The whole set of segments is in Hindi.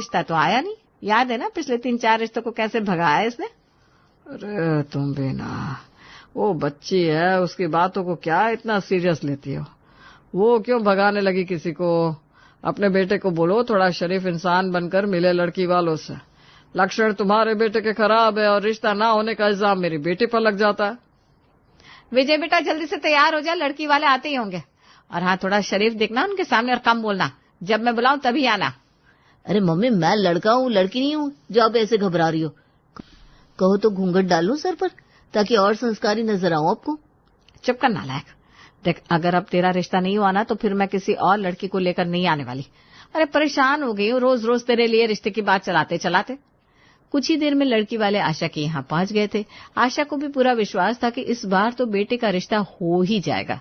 रिश्ता तो आया नहीं। याद है ना पिछले 3-4 रिश्तों को कैसे भगाया इसने। अरे तुम भी ना, वो बच्ची है, उसकी बातों को क्या इतना सीरियस लेती हो। वो क्यों भगाने लगी किसी को। अपने बेटे को बोलो थोड़ा शरीफ इंसान बनकर मिले लड़की वालों से। लक्षण तुम्हारे बेटे के खराब है और रिश्ता ना होने का इल्जाम मेरी बेटी पर लग जाता है। विजय बेटा जल्दी से तैयार हो जा, लड़की वाले आते ही होंगे। और हाँ, थोड़ा शरीफ दिखना उनके सामने और कम बोलना। जब मैं बुलाऊं तभी आना। अरे मम्मी, मैं लड़का हूँ, लड़की नहीं हूँ जो आप ऐसे घबरा रही हो। कहो तो घूंघट डाल लूं सर पर, ताकि और संस्कारी नजर आऊं आपको। चुप कर नालायक। देख, अगर अब तेरा रिश्ता नहीं हुआ ना तो फिर मैं किसी और लड़की को लेकर नहीं आने वाली। अरे परेशान हो गई हूँ रोज रोज तेरे लिए रिश्ते की बात चलाते चलाते। कुछ ही देर में लड़की वाले आशा के यहाँ पहुंच गए थे। आशा को भी पूरा विश्वास था कि इस बार तो बेटे का रिश्ता हो ही जाएगा।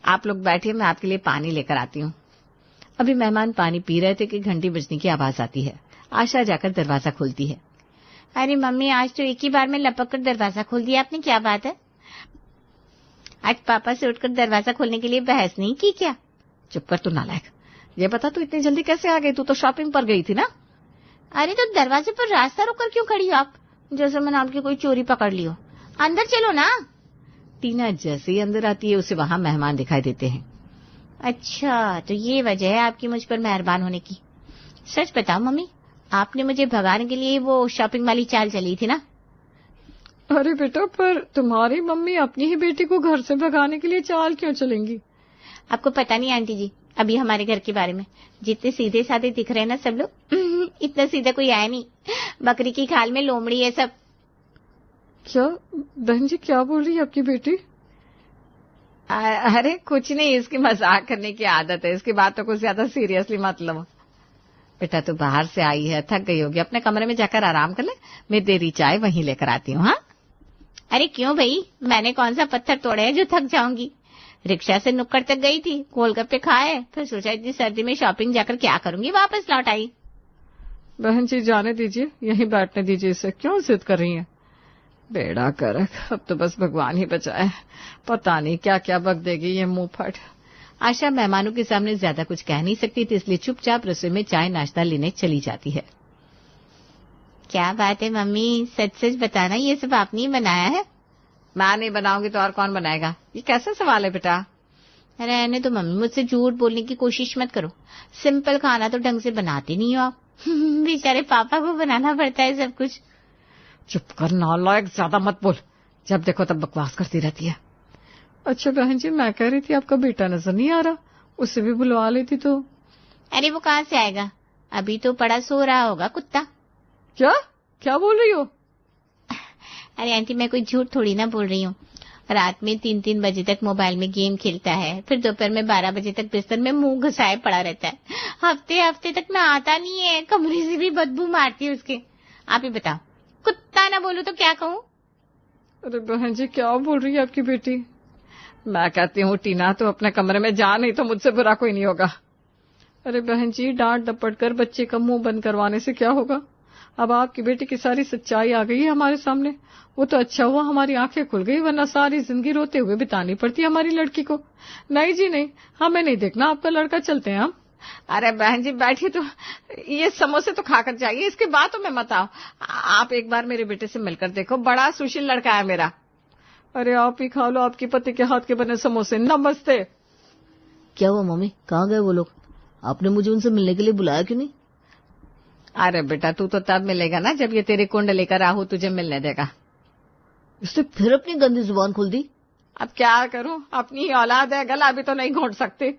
आप लोग बैठिए, मैं आपके लिए पानी लेकर आती हूँ। अभी मेहमान पानी पी रहे थे कि घंटी बजने की आवाज आती है। आशा जाकर दरवाजा खोलती है। अरे मम्मी, आज तो एक ही बार में लपक कर दरवाजा खोल दिया आपने, क्या बात है? आज पापा से उठकर दरवाजा खोलने के लिए बहस नहीं की क्या? चुप कर तू नालायक। ये बता तू इतनी जल्दी कैसे आ गई? तू तो शॉपिंग पर गई थी ना। अरे तो दरवाजे पर रास्ता रोककर क्यों खड़ी हो आप, जैसे मैंने आपकी कोई चोरी पकड़ ली हो। अंदर चलो ना। टीना जैसे ही अंदर आती है उसे वहां मेहमान दिखाई देते हैं। अच्छा, तो ये वजह है आपकी मुझ पर मेहरबान होने की। सच बताओ मम्मी, आपने मुझे भगाने के लिए वो शॉपिंग वाली चाल चली थी ना? अरे बेटा, पर तुम्हारी मम्मी अपनी ही बेटी को घर से भगाने के लिए चाल क्यों चलेंगी? आपको पता नहीं आंटी जी, अभी हमारे घर के बारे में। जितने सीधे साधे दिख रहे हैं ना सब लोग, इतना सीधा कोई आया नहीं। बकरी की खाल में लोमड़ी है सब। क्या बहन जी, क्या बोल रही है आपकी बेटी? अरे कुछ नहीं, इसकी मजाक करने की आदत है। इसकी बातों को ज्यादा सीरियसली मत लो। बेटा तू बाहर से आई है, थक गई होगी, अपने कमरे में जाकर आराम कर ले। मैं तेरी चाय वहीं लेकर आती हूँ। हाँ? अरे क्यों भाई, मैंने कौन सा पत्थर तोड़े है जो थक जाऊंगी। रिक्शा से नुक्कड़ तक गई थी, गोलगप्पे खाए, फिर सोचा इतनी सर्दी में शॉपिंग जाकर क्या करूंगी, वापस लौट आई। बहन जी जाने दीजिए, यहीं बैठने दीजिए इसे, क्यों जिद कर रही हैं? बेड़ा करक, अब तो बस भगवान ही बचाए। पता नहीं क्या क्या बक देगी ये मुंह फट। आशा मेहमानों के सामने ज्यादा कुछ कह नहीं सकती थी, इसलिए चुपचाप रसोई में चाय नाश्ता लेने चली जाती है। क्या बात है मम्मी, सच सच बताना, ये सब आपने ही बनाया है? मैं नहीं बनाऊंगी तो और कौन बनाएगा? ये कैसा सवाल है बेटा? रहने तो मम्मी, मुझसे झूठ बोलने की कोशिश मत करो। सिंपल खाना तो ढंग से बनाते नहीं हो आप। बेचारे पापा को बनाना पड़ता है सब कुछ। चुप कर नालायक, ज्यादा मत बोल। जब देखो तब बकवास करती रहती है। अच्छा बहन जी, मैं कह रही थी आपका बेटा नजर नहीं आ रहा, उसे भी बुलवा लेती तो। अरे वो कहाँ से आएगा, अभी तो पड़ा सो रहा होगा कुत्ता। क्या क्या बोल रही हो? अरे आंटी, मैं कोई झूठ थोड़ी ना बोल रही हूँ। रात में 3-3 बजे तक मोबाइल में गेम खेलता है, फिर दोपहर में 12 बजे तक बिस्तर में मुंह घुसाए पड़ा रहता है। हफ्ते हफ्ते तक मैं आता नहीं है, कमरे से भी बदबू मारती है उसके। आप ही बताओ, कुत्ता ना बोलूं तो क्या कहूँ? अरे बहन जी, क्या बोल रही है आपकी बेटी? मैं कहती हूँ टीना, तो अपने कमरे में जा, नहीं तो मुझसे बुरा कोई नहीं होगा। अरे बहन जी, डांट डपट कर बच्चे का मुंह बंद करवाने से क्या होगा? अब आपकी बेटी की सारी सच्चाई आ गई है हमारे सामने। वो तो अच्छा हुआ हमारी आंखें खुल गई, वरना सारी जिंदगी रोते हुए बितानी पड़ती हमारी लड़की को। नहीं जी नहीं, हमें नहीं देखना आपका लड़का, चलते हैं हम। अरे बहन जी बैठिए, तो ये समोसे तो खाकर जाइए, इसके बातों में मत आओ। आप एक बार मेरे बेटे से मिलकर देखो, बड़ा सुशील लड़का है मेरा। अरे आप ही खा लो आपके पति के हाथ के बने समोसे। नमस्ते। क्या हुआ मम्मी, कहाँ गए वो लोग? आपने मुझे उनसे मिलने के लिए बुलाया क्यों नहीं? अरे बेटा, तू तो तब मिलेगा ना जब ये तेरी कुंड लेकर राहु तुझे मिलने देगा। उसने फिर अपनी गंदी जुबान खोल दी। अब क्या करूं, अपनी ही औलाद है, गला भी तो नहीं घोंट सकते।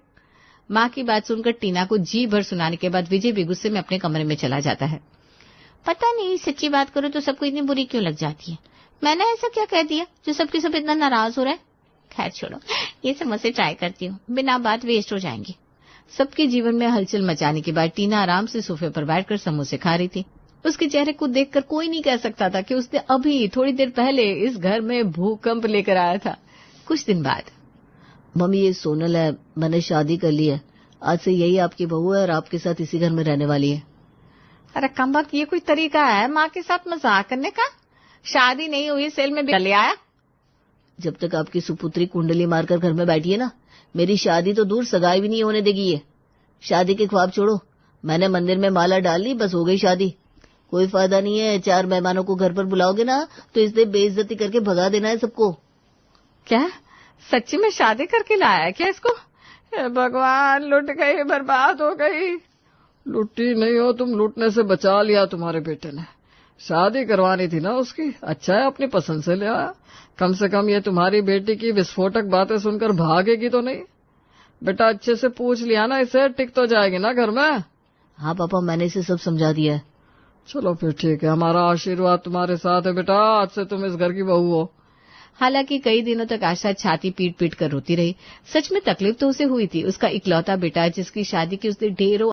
माँ की बात सुनकर टीना को जी भर सुनाने के बाद विजय भी गुस्से में अपने कमरे में चला जाता है। पता नहीं सच्ची बात करो तो सबको इतनी बुरी क्यों लग जाती है। मैंने ऐसा क्या कह दिया जो सबके सब इतना नाराज हो रहे हैं? खैर छोड़ो, ये समोसे ट्राई करती हूँ, बिना बात वेस्ट हो जाएंगे। सबके जीवन में हलचल मचाने के बाद टीना आराम से सोफे पर बैठकर समोसे खा रही थी। उसके चेहरे को देखकर कोई नहीं कह सकता था कि उसने अभी थोड़ी देर पहले इस घर में भूकंप लेकर आया था। कुछ दिन बाद, मम्मी ये सोनल है, मैंने शादी कर ली है, आज से यही आपकी बहू है और आपके साथ इसी घर में रहने वाली है। अरे कमबख्त, ये कोई तरीका है माँ के साथ मजाक करने का? शादी नहीं हुई, सेल में भी ले आया। जब तक आपकी सुपुत्री कुंडली मारकर घर में बैठी है ना, मेरी शादी तो दूर, सगाई भी नहीं होने देगी ये। शादी के ख्वाब छोड़ो, मैंने मंदिर में माला डाल ली, बस हो गई शादी। कोई फायदा नहीं है, 4 मेहमानों को घर पर बुलाओगे ना तो इसलिए बेइज्जती करके भगा देना है सबको। क्या सच्ची में शादी करके लाया है क्या इसको? हे भगवान, लुट गई, बर्बाद हो गई। लुटी नहीं हो तुम, लूटने से बचा लिया तुम्हारे बेटे ने। शादी करवानी थी ना उसकी, अच्छा है अपनी पसंद से ले आया। कम से कम ये तुम्हारी बेटी की विस्फोटक बातें सुनकर भागेगी तो नहीं। बेटा अच्छे से पूछ लिया ना इसे, टिक तो जाएगी ना घर में। हाँ पापा, मैंने इसे सब समझा दिया है। चलो फिर ठीक है, हमारा आशीर्वाद तुम्हारे साथ है बेटा, आज से तुम इस घर की बहू हो। हालांकि कई दिनों तक आशा छाती पीट पीट कर रोती रही। सच में तकलीफ तो उसे हुई थी। उसका इकलौता बेटा जिसकी शादी की उसने ढेरों